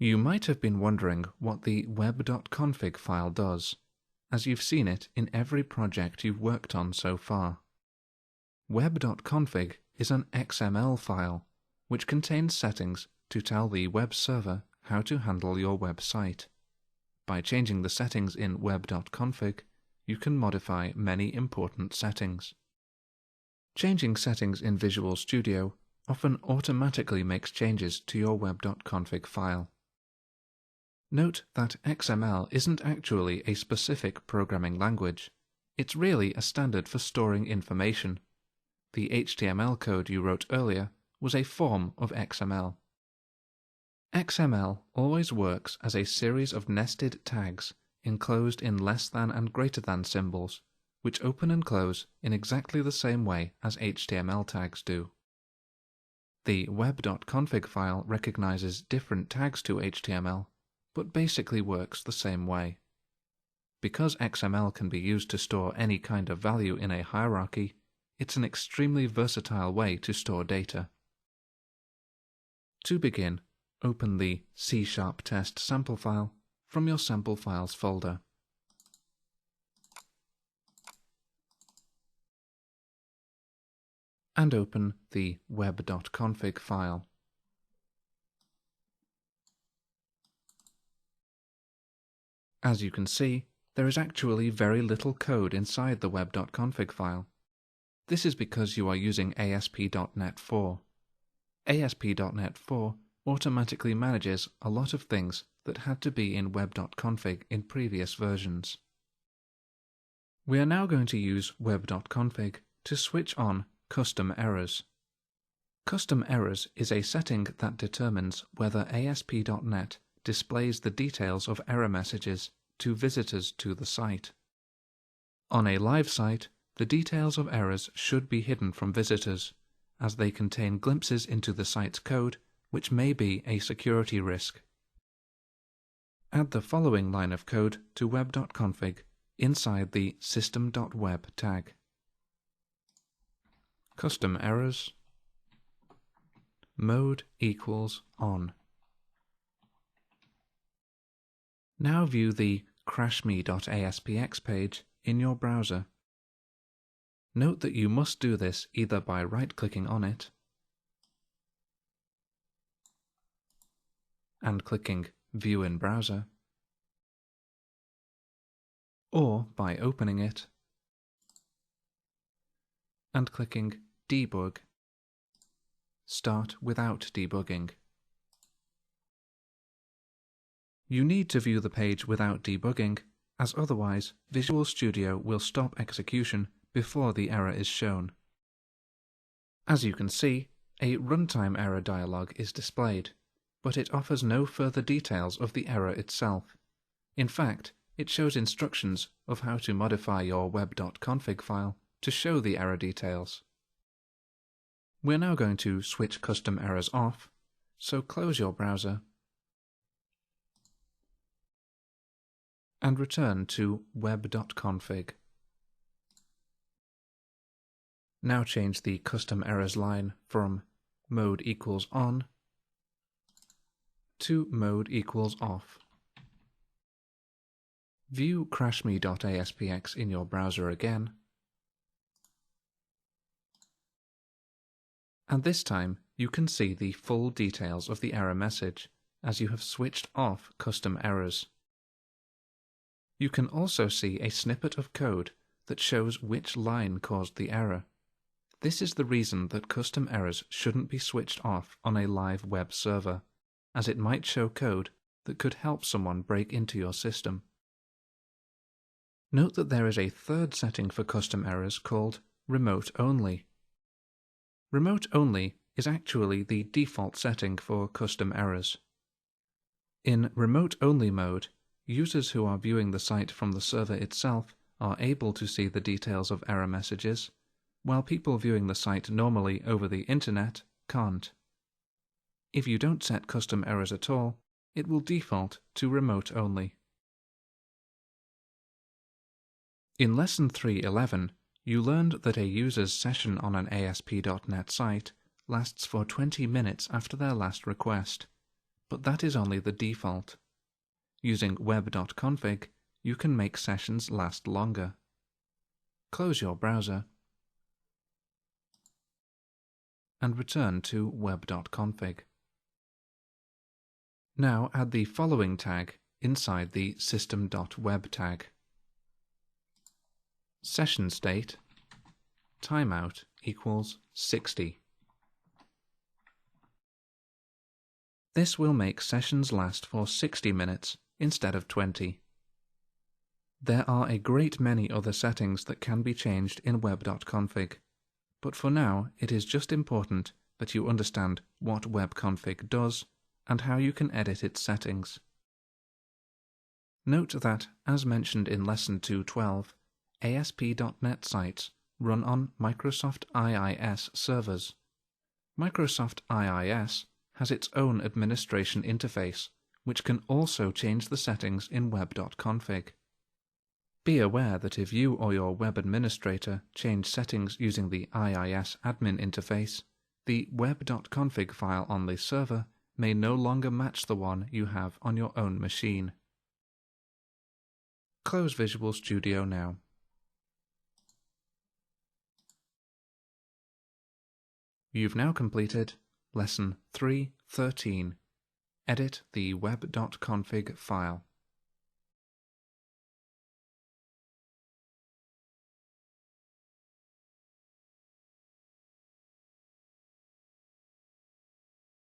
You might have been wondering what the Web.config file does, as you've seen it in every project you've worked on so far. Web.config is an XML file, which contains settings to tell the web server how to handle your website. By changing the settings in Web.config, you can modify many important settings. Changing settings in Visual Studio often automatically makes changes to your Web.config file. Note that XML isn't actually a specific programming language. It's really a standard for storing information. The HTML code you wrote earlier was a form of XML. XML always works as a series of nested tags enclosed in less than and greater than symbols, which open and close in exactly the same way as HTML tags do. The Web.config file recognizes different tags to HTML, but basically works the same way. Because XML can be used to store any kind of value in a hierarchy, it's an extremely versatile way to store data. To begin, open the C# test sample file from your sample files folder. And open the Web.config file. As you can see, there is actually very little code inside the Web.config file. This is because you are using ASP.NET 4. ASP.NET 4 automatically manages a lot of things that had to be in Web.config in previous versions. We are now going to use Web.config to switch on custom errors. Custom errors is a setting that determines whether ASP.NET displays the details of error messages to visitors to the site. On a live site, the details of errors should be hidden from visitors, as they contain glimpses into the site's code, which may be a security risk. Add the following line of code to Web.config inside the system.web tag. Custom errors, mode equals on. Now view the crashme.aspx page in your browser. Note that you must do this either by right-clicking on it and clicking View in Browser, or by opening it and clicking Debug. Start without debugging. You need to view the page without debugging, as otherwise Visual Studio will stop execution before the error is shown. As you can see, a runtime error dialog is displayed, but it offers no further details of the error itself. In fact, it shows instructions of how to modify your Web.config file to show the error details. We're now going to switch custom errors off, so close your browser and return to Web.config. Now change the custom errors line from mode equals on to mode equals off. View crashme.aspx in your browser again, and this time you can see the full details of the error message as you have switched off custom errors. You can also see a snippet of code that shows which line caused the error. This is the reason that custom errors shouldn't be switched off on a live web server, as it might show code that could help someone break into your system. Note that there is a third setting for custom errors called Remote Only. Remote Only is actually the default setting for custom errors. In Remote Only mode, users who are viewing the site from the server itself are able to see the details of error messages, while people viewing the site normally over the internet can't. If you don't set custom errors at all, it will default to Remote Only. In Lesson 3.11, you learned that a user's session on an ASP.NET site lasts for 20 minutes after their last request. but that is only the default. Using Web.config, you can make sessions last longer. Close your browser and return to Web.config. Now add the following tag inside the system.web tag. Session state timeout equals 60. This will make sessions last for 60 minutes instead of 20. There are a great many other settings that can be changed in Web.config, but for now it is just important that you understand what Web.config does and how you can edit its settings. Note that, as mentioned in Lesson 212, ASP.NET sites run on Microsoft IIS servers. Microsoft IIS has its own administration interface, which can also change the settings in Web.config. Be aware that if you or your web administrator change settings using the IIS admin interface, the Web.config file on the server may no longer match the one you have on your own machine. Close Visual Studio now. You've now completed Lesson 3.13. Edit the Web.config file.